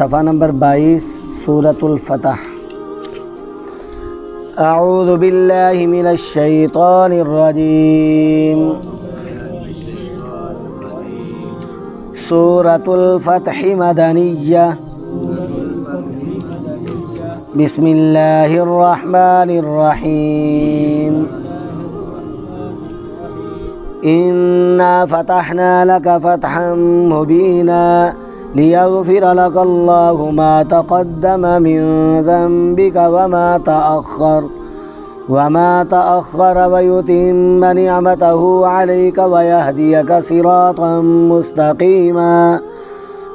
صفحہ نمبر 22 سورۃ الفتح۔ اعوذ باللہ من الشیطان الرجیم۔ سورۃ الفتح مدنیہ۔ بسم اللہ الرحمن الرحیم۔ انا فتحنا لك فتحا مبینا لیغفر لك اللہ ما تقدم من ذنبك وما تأخر ويتم نعمته عليك ويهديك صراطا مستقيما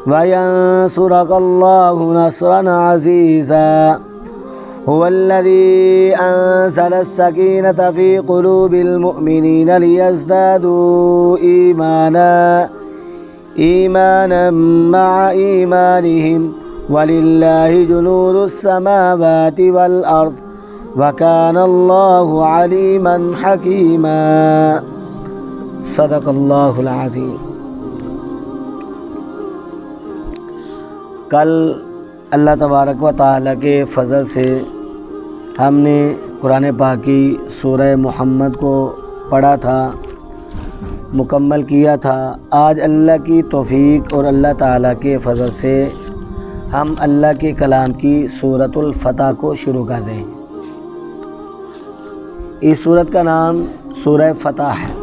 وينصرك الله نصرا عزيزا هو الذي أنزل السكينة في قلوب المؤمنين ليزدادوا إيمانا مع إيمانهم ولله جنود السماوات والأرض وكان الله عليما حكيما۔ صدق اللہ العظیم۔ کل اللہ تبارک و تعالیٰ کے فضل سے ہم نے قرآن پاک کی سورہ محمد کو پڑھا تھا، مکمل کیا تھا۔ آج اللہ کی توفیق اور اللہ تعالیٰ کے فضل سے ہم اللہ کے کلام کی سورۃ الفتح کو شروع کر رہے ہیں۔ اس سورت کا نام سورہ فتح ہے،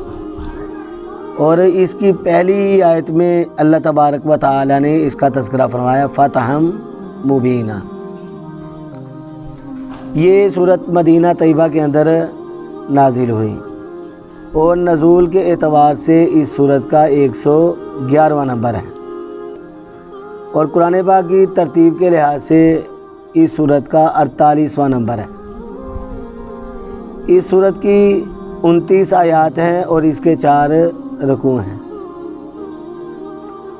اور اس کی پہلی آیت میں اللہ تبارک و تعالیٰ نے اس کا تذکرہ فرمایا فتحا مبینہ۔ یہ سورت مدینہ طیبہ کے اندر نازل ہوئی، اور نزول کے اعتبار سے اس سورت کا 111واں نمبر ہے، اور قرآن پاک کی ترتیب کے لحاظ سے اس سورت کا 48واں نمبر ہے۔ اس سورت کی 29 آیات ہیں اور اس کے 4 رکوع ہیں۔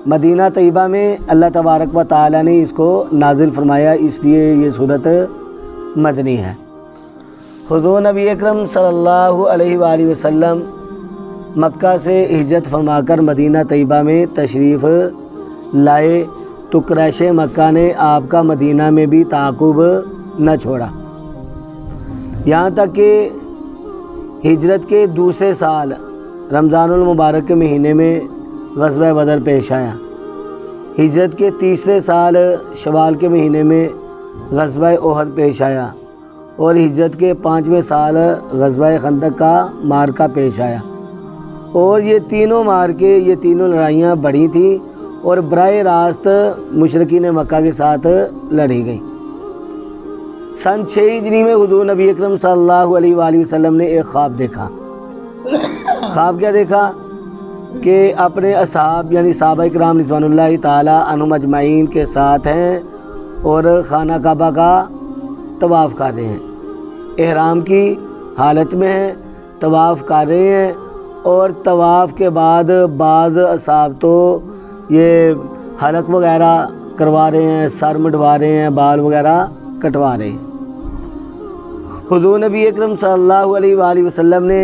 مدینہ طیبہ میں اللہ تبارک و تعالیٰ نے اس کو نازل فرمایا، اس لیے یہ سورت مدنی ہے۔ حضور نبی اکرم صلی اللہ علیہ وآلہ وسلم مکہ سے ہجرت فرما کر مدینہ طیبہ میں تشریف لائے تو قریش مکہ نے آپ کا مدینہ میں بھی تعاقب نہ چھوڑا، یہاں تک کہ ہجرت کے دوسرے سال رمضان المبارک کے مہینے میں غزوہ بدر پیش آیا۔ ہجرت کے تیسرے سال شوال کے مہینے میں غزوہ احد پیش آیا، اور ہجرت کے 5ویں سال غزوہ خندق کا معرکہ پیش آیا، اور یہ تینوں معرکے، یہ تینوں لڑائیاں بڑھی تھیں اور براہ راست مشرکین مکہ کے ساتھ لڑی گئی۔ سن 6 ہجری میں حضور نبی اکرم صلی اللہ علیہ وآلہ وسلم نے ایک خواب دیکھا۔ خواب کیا دیکھا کہ اپنے اصحاب یعنی صحابہ کرام رضوان اللہ تعالی عنہم اجمعین کے ساتھ ہیں اور خانہ کعبہ کا طواف کر رہے ہیں، احرام کی حالت میں ہیں، طواف کر رہے ہیں، اور طواف کے بعد بعض اصحاب تو یہ حلق وغیرہ کروا رہے ہیں، سر مڈوا رہے ہیں، بال وغیرہ کٹوا رہے ہیں۔ حضور نبی اکرم صلی اللہ علیہ وآلہ وسلم نے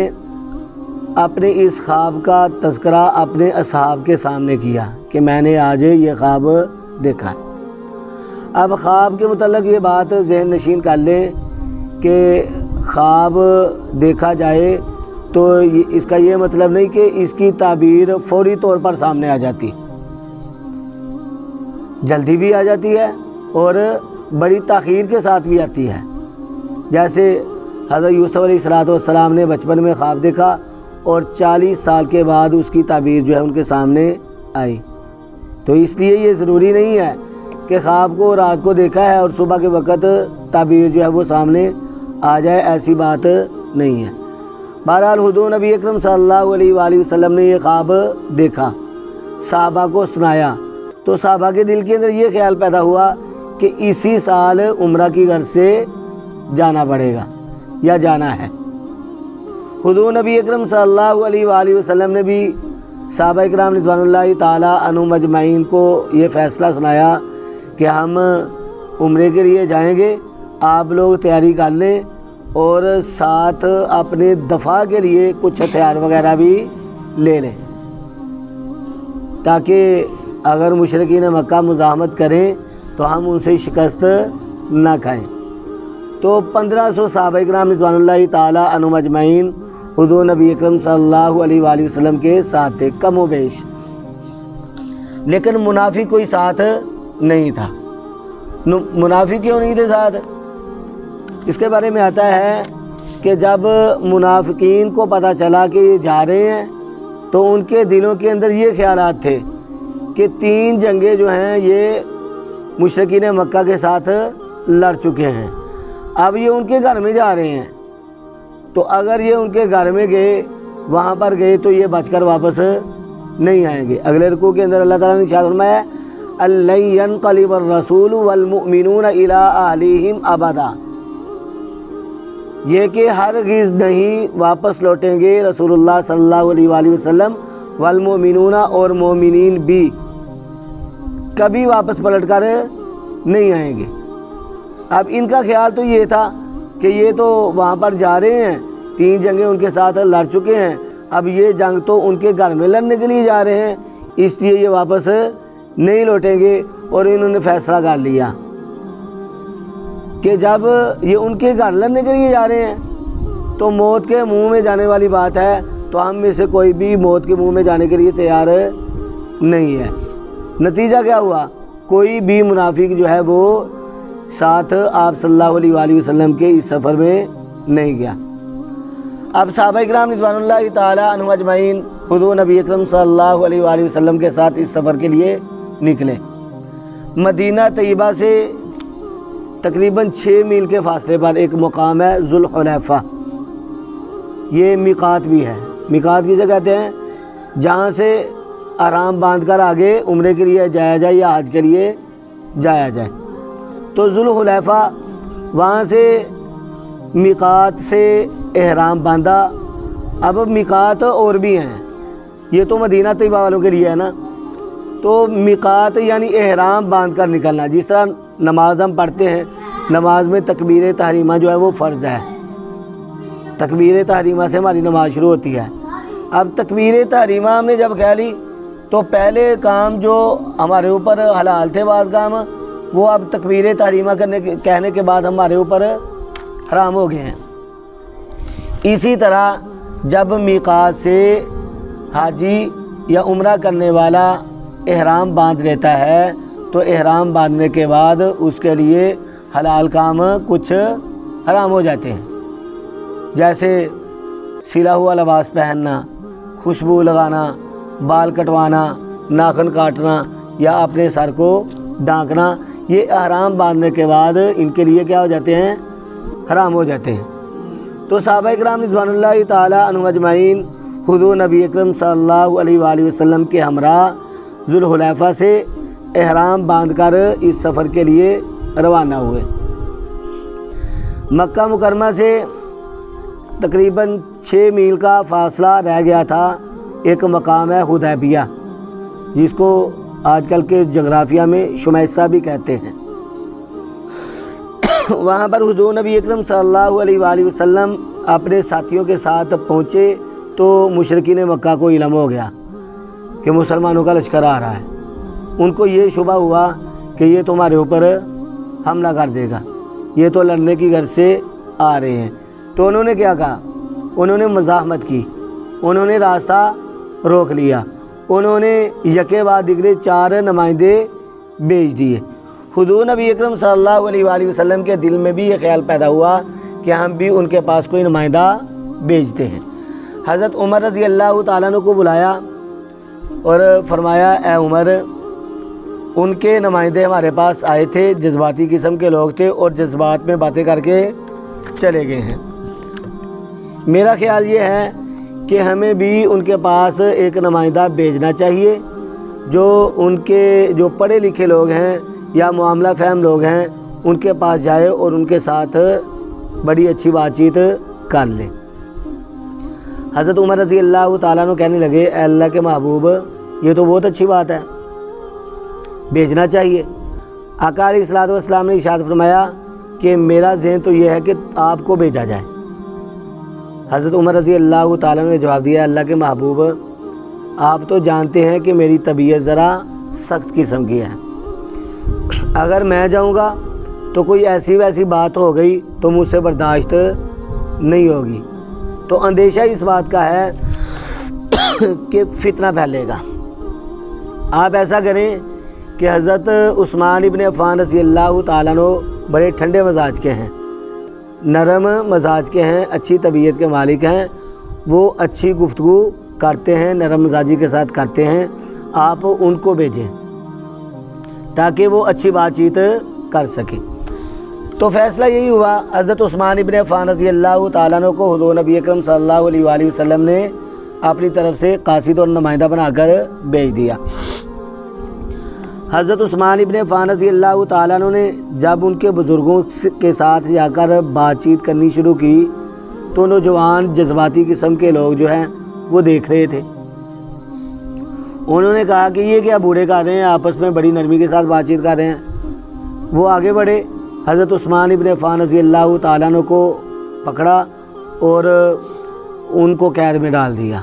اپنے اس خواب کا تذکرہ اپنے اصحاب کے سامنے کیا کہ میں نے آج یہ خواب دیکھا۔ اب خواب کے متعلق یہ بات ذہن نشین کر لیں کہ خواب دیکھا جائے تو اس کا یہ مطلب نہیں کہ اس کی تعبیر فوری طور پر سامنے آ جاتی، جلدی بھی آ جاتی ہے اور بڑی تاخیر کے ساتھ بھی آتی ہے۔ جیسے حضرت یوسف علیہ السلام نے بچپن میں خواب دیکھا اور 40 سال کے بعد اس کی تعبیر جو ہے ان کے سامنے آئی، تو اس لیے یہ ضروری نہیں ہے کہ خواب کو رات کو دیکھا ہے اور صبح کے وقت تعبیر جو ہے وہ سامنے آ جائے، ایسی بات نہیں ہے۔ بہرحال حضور نبی اکرم صلی اللہ علیہ وآلہ وسلم نے یہ خواب دیکھا، صحابہ کو سنایا، تو صحابہ کے دل کے اندر یہ خیال پیدا ہوا کہ اسی سال عمرہ کی غرض سے جانا پڑے گا یا جانا ہے۔ حضور نبی اکرم صلی اللہ علیہ وآلہ وسلم نے بھی صحابہ اکرام رضوان اللہ تعالی عنہم اجمعین کو یہ فیصلہ سنایا کہ ہم عمرے کے لیے جائیں گے، آپ لوگ تیاری کر لیں اور ساتھ اپنے دفاع کے لیے کچھ ہتھیار وغیرہ بھی لے لیں، تاکہ اگر مشرکین مکہ مزاحمت کریں تو ہم ان سے شکست نہ کھائیں۔ تو 1500 صحابہ کرام رضوان اللہ تعالیٰ عنہم اجمعین حضور نبی اکرم صلی اللہ علیہ وآلہ وسلم کے ساتھ تھے، کم و بیش، لیکن منافق کوئی ساتھ نہیں تھا۔ منافق کیوں نہیں تھے ساتھ؟ اس کے بارے میں آتا ہے کہ جب منافقین کو پتہ چلا کہ یہ جا رہے ہیں تو ان کے دلوں کے اندر یہ خیالات تھے کہ 3 جنگیں جو ہیں یہ مشرکین مکہ کے ساتھ لڑ چکے ہیں، اب یہ ان کے گھر میں جا رہے ہیں، تو اگر یہ ان کے گھر میں گئے، وہاں پر گئے تو یہ بچ کر واپس نہیں آئیں گے۔ اگلے رکوع کے اندر اللہ تعالیٰ نے ارشاد فرمایا لَن يَنْقَلِبَ الرَّسُولُ وَالْمُؤْمِنُونَ إِلَىٰ أَهْلِهِمْ أَبَدًا، یہ کہ ہرگز نہیں واپس لوٹیں گے رسول اللہ صلی اللہ علیہ وآلہ وسلم، والمؤمنون اور مومنین بھی کبھی واپس پلٹ کر نہیں آئیں گے۔ اب ان کا خیال تو یہ تھا کہ یہ تو وہاں پر جا رہے ہیں، 3 جنگیں ان کے ساتھ لڑ چکے ہیں، اب یہ جنگ تو ان کے گھر میں لڑنے کے لیے جا رہے ہیں، اس لیے یہ واپس نہیں لوٹیں گے۔ اور انہوں نے فیصلہ کر لیا کہ جب یہ ان کے گھر لڑنے کے لیے جا رہے ہیں تو موت کے منہ میں جانے والی بات ہے، تو ہم میں سے کوئی بھی موت کے منہ میں جانے کے لیے تیار نہیں ہے۔ نتیجہ کیا ہوا؟ کوئی بھی منافق جو ہے وہ ساتھ آپ صلی اللہ علیہ وآلہ وسلم کے اس سفر میں نہیں گیا۔ اب صحابہ کرام رضوان اللہ تعالیٰ عنہم اجمعین حضور نبی اکرم صلی اللہ علیہ وآلہ وسلم کے ساتھ اس سفر کے لیے نکلے۔ مدینہ طیبہ سے تقریباً 6 میل کے فاصلے پر ایک مقام ہے ذوالحلیفہ، یہ میقات بھی ہے۔ میقات کسے کہتے ہیں؟ جہاں سے احرام باندھ کر آگے عمرے کے لیے جایا جائے یا حج کے لیے جایا جائے۔ تو ذوالحلیفہ، وہاں سے میقات سے احرام باندھا۔ اب میقات اور بھی ہیں، یہ تو مدینہ طیبہ والوں کے لیے ہے نا، تو میقات یعنی احرام باندھ کر نکلنا۔ جس طرح نماز ہم پڑھتے ہیں، نماز میں تکبیر تحریمہ جو ہے وہ فرض ہے، تکبیر تحریمہ سے ہماری نماز شروع ہوتی ہے۔ اب تکبیر تحریمہ ہم نے جب کھیلی تو پہلے کام جو ہمارے اوپر حلال تھے بعض کام، وہ اب تکبیر تحریمہ کہنے کے بعد ہمارے اوپر حرام ہو گئے ہیں۔ اسی طرح جب میقات سے حاجی یا عمرہ کرنے والا احرام باندھ لیتا ہے تو احرام باندھنے کے بعد اس کے لیے حلال کام کچھ حرام ہو جاتے ہیں، جیسے سلا ہوا لباس پہننا، خوشبو لگانا، بال کٹوانا، ناخن کاٹنا یا اپنے سر کو ڈھانکنا، یہ احرام باندھنے کے بعد ان کے لیے کیا ہو جاتے ہیں؟ حرام ہو جاتے ہیں۔ تو صحابہ کرام رضوان اللہ تعالیٰ عنہم اجمعین حضور نبی اکرم صلی اللہ علیہ وآلہ وسلم کے ہمراہ ذوالحلیفہ سے احرام باندھ کر اس سفر کے لیے روانہ ہوئے۔ مکہ مکرمہ سے تقریباً 6 میل کا فاصلہ رہ گیا تھا، ایک مقام ہے حدیبیہ، جس کو آج کل کے جغرافیہ میں شمیسہ بھی کہتے ہیں۔ وہاں پر حضور نبی اکرم صلی اللہ علیہ وآلہ وسلم اپنے ساتھیوں کے ساتھ پہنچے تو مشرکین مکہ کو علم ہو گیا کہ مسلمانوں کا لشکر آ رہا ہے۔ ان کو یہ شبہ ہوا کہ یہ تمہارے اوپر حملہ کر دے گا، یہ تو لڑنے کی غرض سے آ رہے ہیں۔ تو انہوں نے کیا کہا؟ انہوں نے مزاحمت کی، انہوں نے راستہ روک لیا، انہوں نے یکے بعد دیگرے 4 نمائندے بھیج دیے۔ حضور نبی اکرم صلی اللہ علیہ وآلہ وسلم کے دل میں بھی یہ خیال پیدا ہوا کہ ہم بھی ان کے پاس کوئی نمائندہ بھیجتے ہیں۔ حضرت عمر رضی اللہ تعالیٰ عنہ کو بلایا اور فرمایا اے عمر، ان کے نمائندے ہمارے پاس آئے تھے، جذباتی قسم کے لوگ تھے اور جذبات میں باتیں کر کے چلے گئے ہیں۔ میرا خیال یہ ہے کہ ہمیں بھی ان کے پاس ایک نمائندہ بھیجنا چاہیے جو ان کے جو پڑھے لکھے لوگ ہیں یا معاملہ فہم لوگ ہیں، ان کے پاس جائے اور ان کے ساتھ بڑی اچھی بات چیت کر لے۔ حضرت عمر رضی اللہ تعالیٰ عنہ کہنے لگے اے اللہ کے محبوب، یہ تو بہت اچھی بات ہے، بھیجنا چاہیے۔ آقا علیہ الصلوۃ والسلام نے ارشاد فرمایا کہ میرا ذہن تو یہ ہے کہ آپ کو بھیجا جائے۔ حضرت عمر رضی اللہ تعالیٰ نے جواب دیا اللہ کے محبوب، آپ تو جانتے ہیں کہ میری طبیعت ذرا سخت قسم کی ہے، اگر میں جاؤں گا تو کوئی ایسی ویسی بات ہو گئی تو مجھ سے برداشت نہیں ہوگی۔ تو اندیشہ اس بات کا ہے کہ فتنہ پھیلے گا۔ آپ ایسا کریں کہ حضرت عثمان ابن عفان رضی اللہ تعالیٰ عنہ بڑے ٹھنڈے مزاج کے ہیں، نرم مزاج کے ہیں، اچھی طبیعت کے مالک ہیں، وہ اچھی گفتگو کرتے ہیں، نرم مزاجی کے ساتھ کرتے ہیں، آپ ان کو بھیجیں تاکہ وہ اچھی بات چیت کر سکیں۔ تو فیصلہ یہی ہوا، حضرت عثمان ابن عفان رضی اللہ تعالیٰ عنہ کو حضور نبی اکرم صلی اللہ علیہ وآلہ وسلم نے اپنی طرف سے قاصد اور نمائندہ بنا کر بھیج دیا۔ حضرت عثمان ابن عفان رضی اللہ تعالیٰ عنہ نے جب ان کے بزرگوں کے ساتھ جا کر بات چیت کرنی شروع کی تو نوجوان جذباتی قسم کے لوگ جو ہیں وہ دیکھ رہے تھے۔ انہوں نے کہا کہ یہ کیا بوڑھے کر رہے ہیں، آپس میں بڑی نرمی کے ساتھ بات چیت کر رہے ہیں۔ وہ آگے بڑھے، حضرت عثمان ابن عفان رضی اللہ تعالیٰ عنہ کو پکڑا اور ان کو قید میں ڈال دیا۔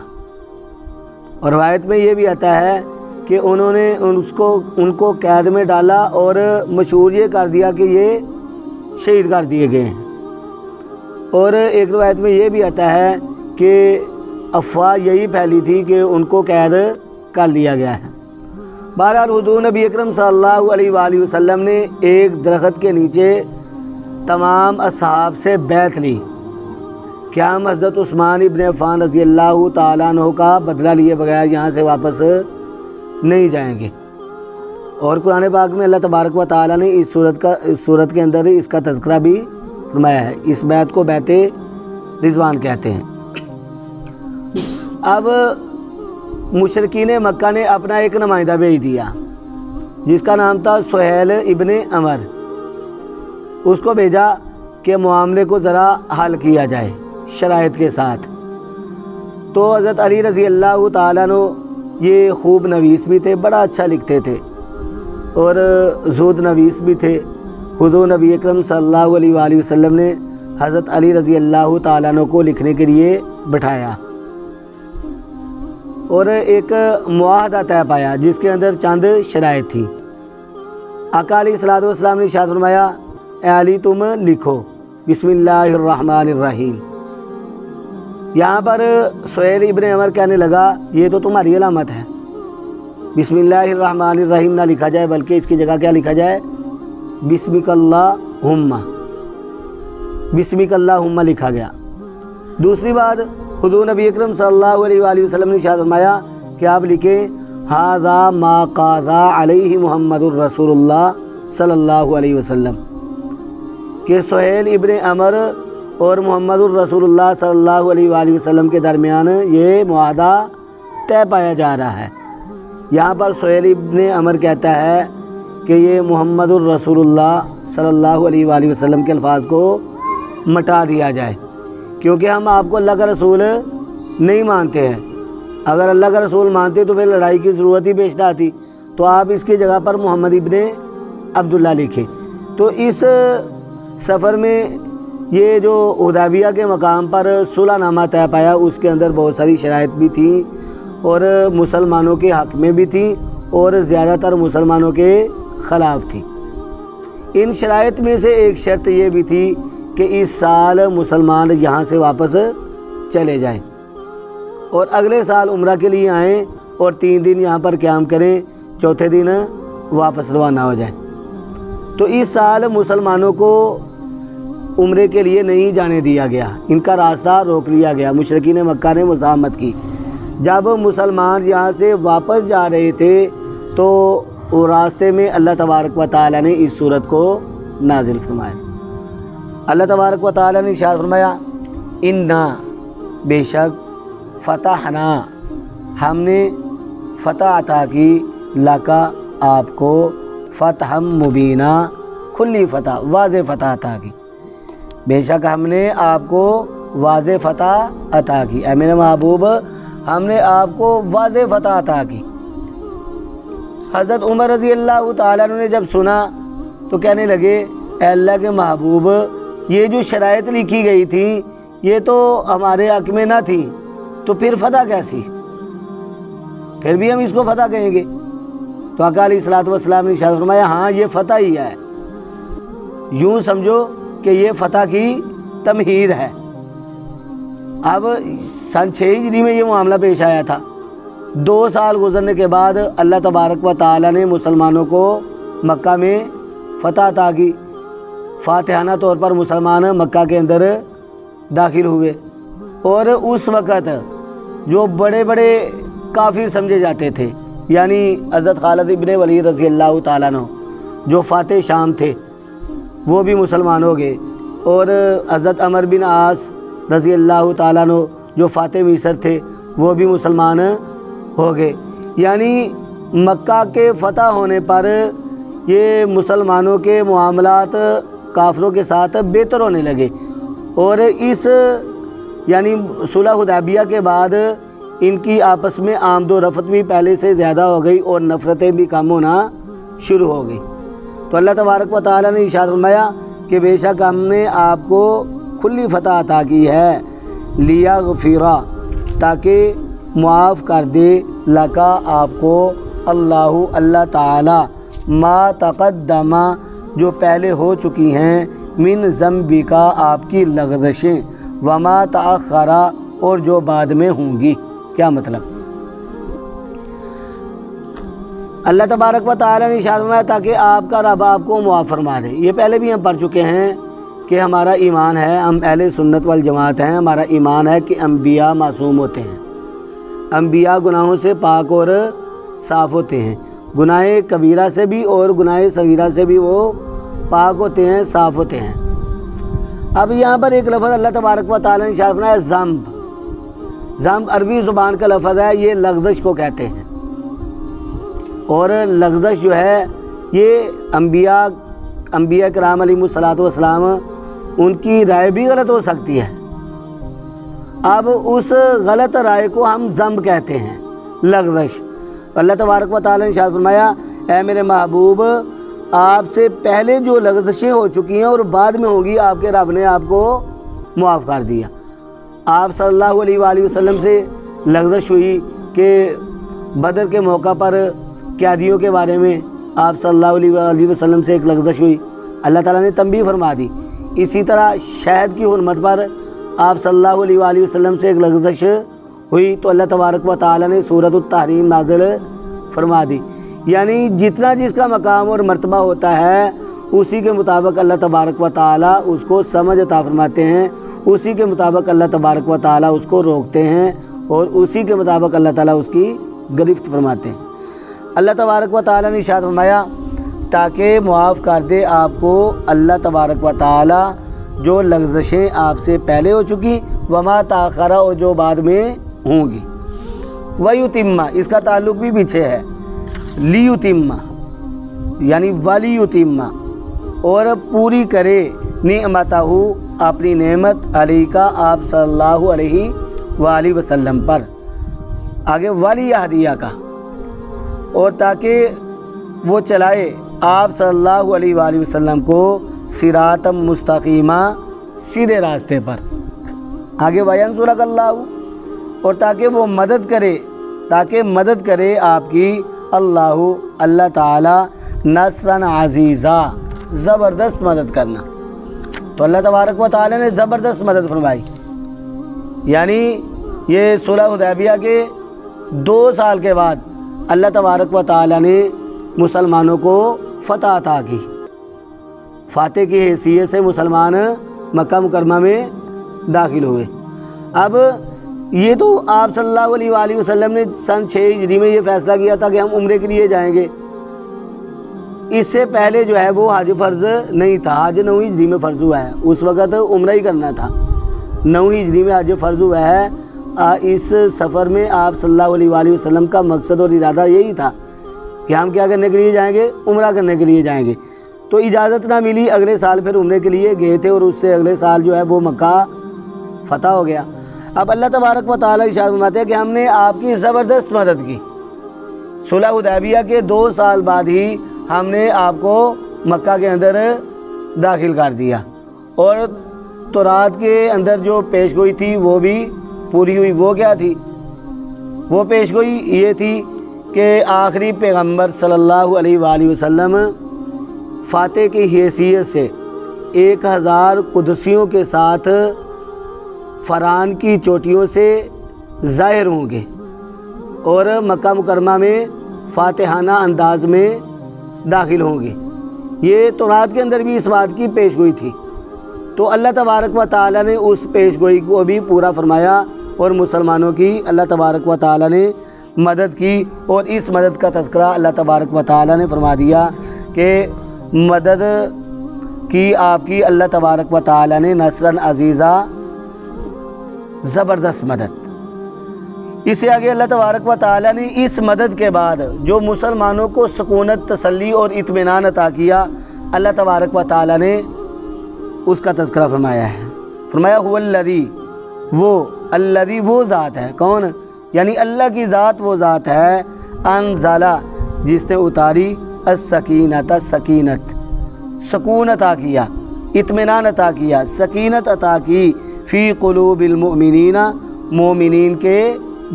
اور روایت میں یہ بھی آتا ہے کہ انہوں نے ان کو قید میں ڈالا اور مشہور یہ کر دیا کہ یہ شہید کر دیے گئے ہیں۔ اور ایک روایت میں یہ بھی آتا ہے کہ افواہ یہی پھیلی تھی کہ ان کو قید کر لیا گیا ہے۔ بہرحال حضور نبی اکرم صلی اللہ علیہ وآلہ وسلم نے ایک درخت کے نیچے تمام اصحاب سے بیعت لی کہ ہم حضرت عثمان ابن عفان رضی اللہ تعالیٰ عنہ کا بدلہ لیے بغیر یہاں سے واپس نہیں جائیں گے۔ اور قرآن پاک میں اللہ تبارک و تعالیٰ نے اس صورت کے اندر اس کا تذکرہ بھی فرمایا ہے۔ اس بیعت کو بیعت رضوان کہتے ہیں۔ اب مشرکین مکہ نے اپنا ایک نمائندہ بھیج دیا جس کا نام تھا سہیل ابن عمر۔ اس کو بھیجا کہ معاملے کو ذرا حل کیا جائے شرائط کے ساتھ۔ تو حضرت علی رضی اللہ تعالیٰ عنہ یہ خوب نویس بھی تھے، بڑا اچھا لکھتے تھے اور زود نویس بھی تھے۔ حضور نبی اکرم صلی اللہ علیہ وآلہ وسلم نے حضرت علی رضی اللہ تعالیٰ عنہ کو لکھنے کے لیے بٹھایا اور ایک معاہدہ طے پایا جس کے اندر چند شرائط تھی۔ آقا علیہ الصلوۃ والسلام نے ارشاد فرمایا، اے علی تم لکھو بسم اللہ الرحمن الرحیم۔ یہاں پر سہیل ابن عمر کہنے لگا یہ تو تمہاری علامت ہے، بسم اللہ الرحمن الرحیم نہ لکھا جائے بلکہ اس کی جگہ کیا لکھا جائے، بسمک اللہم، بسمک اللہم لکھا گیا۔ دوسری بات، حضور نبی اکرم صلی اللہ علیہ وآلہ وسلم نے ارشاد فرمایا کہ آپ لکھیں ھذا ما قاضى علیہ محمد الرسول اللہ صلی اللہ علیہ وسلم، کہ سہیل ابن عمر اور محمد الرسول اللہ صلی اللہ علیہ وآلہ وسلم کے درمیان یہ معاہدہ طے پایا جا رہا ہے۔ یہاں پر سہیل ابن عمر کہتا ہے کہ یہ محمد الرسول اللہ صلی اللہ علیہ وآلہ وسلم کے الفاظ کو مٹا دیا جائے، کیونکہ ہم آپ کو اللہ کا رسول نہیں مانتے ہیں۔ اگر اللہ کا رسول مانتے تو پھر لڑائی کی ضرورت ہی پیش نہ آتی، تو آپ اس کی جگہ پر محمد ابن عبداللہ لکھیں۔ تو اس سفر میں یہ جو حدیبیہ کے مقام پر صلح نامہ طے پایا اس کے اندر بہت ساری شرائط بھی تھیں اور مسلمانوں کے حق میں بھی تھیں اور زیادہ تر مسلمانوں کے خلاف تھی۔ ان شرائط میں سے ایک شرط یہ بھی تھی کہ اس سال مسلمان یہاں سے واپس چلے جائیں اور اگلے سال عمرہ کے لیے آئیں اور 3 دن یہاں پر قیام کریں، چوتھے دن واپس روانہ ہو جائیں۔ تو اس سال مسلمانوں کو عمرے کے لیے نہیں جانے دیا گیا، ان کا راستہ روک لیا گیا۔ مشرکین مکہ نے مزاحمت کی۔ جب مسلمان یہاں سے واپس جا رہے تھے تو راستے میں اللہ تبارک و تعالیٰ نے اس صورت کو نازل فرمایا۔ اللہ تبارک و تعالیٰ نے ارشاد فرمایا، انا بے شک فتحنا ہم نے فتح عطا کی، لکا آپ کو، فتح مبینہ کھلی فتح، واضح فتح عطا کی۔ بے شک ہم نے آپ کو واضح فتح عطا کی، اے میرے محبوب ہم نے آپ کو واضح فتح عطا کی۔ حضرت عمر رضی اللہ تعالیٰ عنہ نے جب سنا تو کہنے لگے، اے اللہ کے محبوب یہ جو شرائط لکھی گئی تھی یہ تو ہمارے حق میں نہ تھی، تو پھر فتح کیسی؟ پھر بھی ہم اس کو فتح کہیں گے۔ تو آقا علیہ الصلوۃ والسلام نے ارشاد فرمایا ہاں یہ فتح ہی ہے، یوں سمجھو کہ یہ فتح کی تمہید ہے۔ اب سن 6 ہجری میں یہ معاملہ پیش آیا تھا۔ 2 سال گزرنے کے بعد اللہ تبارک و تعالی نے مسلمانوں کو مکہ میں فتح عطا کی، فاتحانہ طور پر مسلمان مکہ کے اندر داخل ہوئے، اور اس وقت جو بڑے بڑے کافر سمجھے جاتے تھے، یعنی حضرت خالد ابن ولید رضی اللہ تعالیٰ عنہ جو فاتح شام تھے وہ بھی مسلمان ہو گئے، اور حضرت عمر بن عاص رضی اللہ تعالیٰ عنہ جو فاتح مصر تھے وہ بھی مسلمان ہو گئے۔ یعنی مکہ کے فتح ہونے پر یہ مسلمانوں کے معاملات کافروں کے ساتھ بہتر ہونے لگے، اور اس یعنی صلح حدیبیہ کے بعد ان کی آپس میں آمد و رفت بھی پہلے سے زیادہ ہو گئی اور نفرتیں بھی کم ہونا شروع ہو گئی۔ تو اللہ تبارک و تعالیٰ نے ارشاد فرمایا کہ بے شک ہم نے آپ کو کھلی فتح عطا کی ہے، لیغفرا تاکہ معاف کر دے، لکا آپ کو، اللہ تعالی ما تقدم جو پہلے ہو چکی ہیں، من ذنبکا آپ کی لغزشیں، وما تأخرا اور جو بعد میں ہوں گی۔ کیا مطلب؟ اللہ تبارک و تعالیٰ نے ارشاد فرمایا تاکہ آپ کا رب آپ کو معاف فرما دے۔ یہ پہلے بھی ہم پڑھ چکے ہیں کہ ہمارا ایمان ہے، ہم اہل سنت والجماعت ہیں، ہمارا ایمان ہے کہ انبیاء معصوم ہوتے ہیں، انبیاء گناہوں سے پاک اور صاف ہوتے ہیں، گناہ کبیرہ سے بھی اور گناہ صغیرہ سے بھی وہ پاک ہوتے ہیں، صاف ہوتے ہیں۔ اب یہاں پر ایک لفظ اللہ تبارک و تعالیٰ نے ارشاد فرمایا ذنب۔ ذنب عربی زبان کا لفظ ہے، یہ لغزش کو کہتے ہیں، اور لغزش جو ہے یہ انبیاء کرام علیہ الصلوۃ والسلام ان کی رائے بھی غلط ہو سکتی ہے۔ اب اس غلط رائے کو ہم ذنب کہتے ہیں، لغزش۔ اللہ تبارک و تعالیٰ نے ارشاد فرمایا اے میرے محبوب آپ سے پہلے جو لغزشیں ہو چکی ہیں اور بعد میں ہوگی، آپ کے رب نے آپ کو معاف کر دیا۔ آپ صلی اللہ علیہ وآلہ وسلم سے لغزش ہوئی کہ بدر کے موقع پر قیدیوں کے بارے میں آپ صلی اللہ علیہ وآلہ وسلم سے ایک لغزش ہوئی، اللہ تعالیٰ نے تنبیہ فرما دی۔ اسی طرح شہد کی حرمت پر آپ صلی اللہ علیہ وآلہ وسلم سے ایک لغزش ہوئی تو اللہ تبارک و تعالیٰ نے سورۃ التحریم نازل فرما دی۔ یعنی جتنا جس کا مقام اور مرتبہ ہوتا ہے اسی کے مطابق اللہ تبارک و تعالیٰ اس کو سمجھ عطا فرماتے ہیں، اسی کے مطابق اللہ تبارک و تعالیٰ اس کو روکتے ہیں، اور اسی کے مطابق اللہ تعالیٰ اس کی گرفت فرماتے ہیں۔ اللہ تبارک و تعالیٰ نے ارشاد فرمایا تاکہ معاف کر دے آپ کو اللہ تبارک و تعالیٰ جو لغزشیں آپ سے پہلے ہو چکی، وما تاخرہ اور جو بعد میں ہوں گی۔ ویتم اس کا تعلق بھی پیچھے ہے، لیتم یعنی ولیتم اور پوری کرے نعمتہ اپنی نعمت علیہ کا آپ صلی اللہ علیہ وآلہ وسلم پر، آگے ولی یہدیہ کا، اور تاکہ وہ چلائے آپ صلی اللہ علیہ وآلہ وسلم کو صراط مستقیمہ سیدھے راستے پر، آگے وینصرک اللہ اور تاکہ وہ مدد کرے آپ کی اللہ تعالی نصرا عزیزا، زبردست مدد کرنا۔ تو اللہ تبارک و تعالی نے زبردست مدد فرمائی، یعنی یہ صلح حدیبیہ کے 2 سال کے بعد اللہ تبارک و تعالی نے مسلمانوں کو فتح عطا کی، فاتح کی حیثیت سے مسلمان مکہ مکرمہ میں داخل ہوئے۔ اب یہ تو آپ صلی اللہ علیہ وآلہ وسلم نے سن 6 ہجری میں یہ فیصلہ کیا تھا کہ ہم عمرے کے لیے جائیں گے، اس سے پہلے جو ہے وہ حج فرض نہیں تھا، حج 9 ہجری میں فرض ہوا ہے، اس وقت عمرہ ہی کرنا تھا، 9 ہجری میں حج فرض ہوا ہے۔ اس سفر میں آپ صلی اللہ علیہ وآلہ وسلم کا مقصد اور ارادہ یہی تھا کہ ہم کیا کرنے کے لیے جائیں گے، عمرہ کرنے کے لیے جائیں گے۔ تو اجازت نہ ملی، اگلے سال پھر عمرے کے لیے گئے تھے، اور اس سے اگلے سال جو ہے وہ مکہ فتح ہو گیا۔ اب اللہ تبارک و تعالیٰ ارشاد فرماتے ہیں کہ ہم نے آپ کی زبردست مدد کی، صلح حدیبیہ کے 2 سال بعد ہی ہم نے آپ کو مکہ کے اندر داخل کر دیا، اور تورات کے اندر جو پیش گوئی تھی وہ بھی پوری ہوئی۔ وہ کیا تھی؟ وہ پیش گوئی یہ تھی کہ آخری پیغمبر صلی اللہ علیہ وآلہ وسلم فاتح کی حیثیت سے 1000 قدسیوں کے ساتھ فران کی چوٹیوں سے ظاہر ہوں گے اور مکہ مکرمہ میں فاتحانہ انداز میں داخل ہوں گے۔ یہ تورات کے اندر بھی اس بات کی پیش گوئی تھی، تو اللہ تبارک و تعالیٰ نے اس پیش گوئی کو بھی پورا فرمایا اور مسلمانوں کی اللہ تبارک و تعالیٰ نے مدد کی، اور اس مدد کا تذکرہ اللہ تبارک و تعالیٰ نے فرما دیا کہ مدد کی آپ کی اللہ تبارک و تعالیٰ نے نصرًا عزیزہ، زبردست مدد۔ اس سے آگے اللہ تبارک و تعالیٰ نے اس مدد کے بعد جو مسلمانوں کو سکونت، تسلی اور اطمینان عطا کیا، اللہ تبارک و تعالیٰ نے اس کا تذکرہ فرمایا ہے۔ فرمایا هو الذی، وہ ذات ہے، کون؟ یعنی اللہ کی ذات وہ ذات ہے، انزل، جس نے اتاری، السکینۃ، سکینت، سکون عطا کیا، اطمینان عطا کیا، سکینت عطا کی، فی قلوب المؤمنین، مومنین کے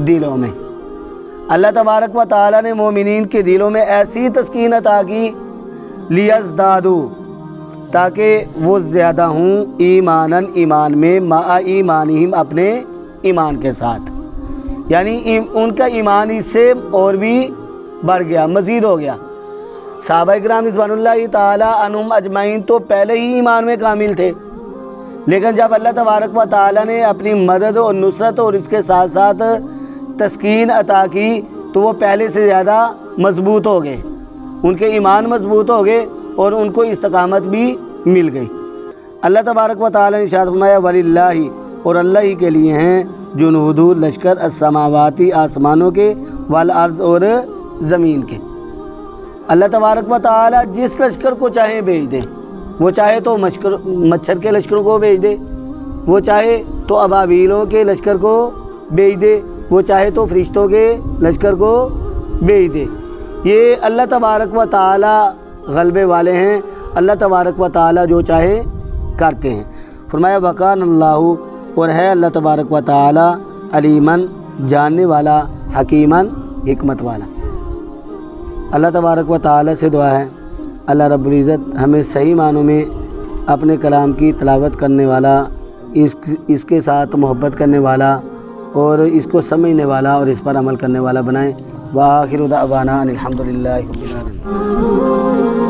دلوں میں۔ اللہ تبارک و تعالیٰ نے مومنین کے دلوں میں ایسی تسکین عطا کی، لیزدادوا، تاکہ وہ زیادہ ہوں، ایماناً، ایمان میں، مع ایمانہم، اپنے ایمان کے ساتھ، یعنی ان کا ایمان اس سے اور بھی بڑھ گیا، مزید ہو گیا۔ صحابہ کرام رضوان اللہ تعالی عنہم اجمعین تو پہلے ہی ایمان میں کامل تھے، لیکن جب اللہ تبارک و تعالیٰ نے اپنی مدد اور نصرت اور اس کے ساتھ ساتھ تسکین عطا کی تو وہ پہلے سے زیادہ مضبوط ہو گئے، ان کے ایمان مضبوط ہو گئے اور ان کو استقامت بھی مل گئی۔ اللہ تبارک و تعالیٰ نے ارشاد فرمایا وَلِلَّهِ، اور اللہ ہی کے لیے ہیں، جنود، لشکر، السماواتی، آسمانوں کے، والارض، اور زمین کے۔ اللہ تبارک و تعالیٰ جس لشکر کو چاہے بھیج دے، وہ چاہے تو مچھر کے لشکر کو بھیج دے، وہ چاہے تو ابابیلوں کے لشکر کو بھیج دے، وہ چاہے تو فرشتوں کے لشکر کو بھیج دے۔ یہ اللہ تبارک و تعالیٰ غلبے والے ہیں، اللہ تبارک و تعالیٰ جو چاہے کرتے ہیں۔ فرمایا وکان اللہ، اور ہے اللہ تبارک و تعالیٰ علیماً، جاننے والا، حکیماً، حکمت والا۔ اللہ تبارک و تعالیٰ سے دعا ہے اللہ رب العزت ہمیں صحیح معنوں میں اپنے کلام کی تلاوت کرنے والا، اس کے ساتھ محبت کرنے والا اور اس کو سمجھنے والا اور اس پر عمل کرنے والا بنائیں۔ وآخر دعوانا ان الحمد للہ رب العالمین۔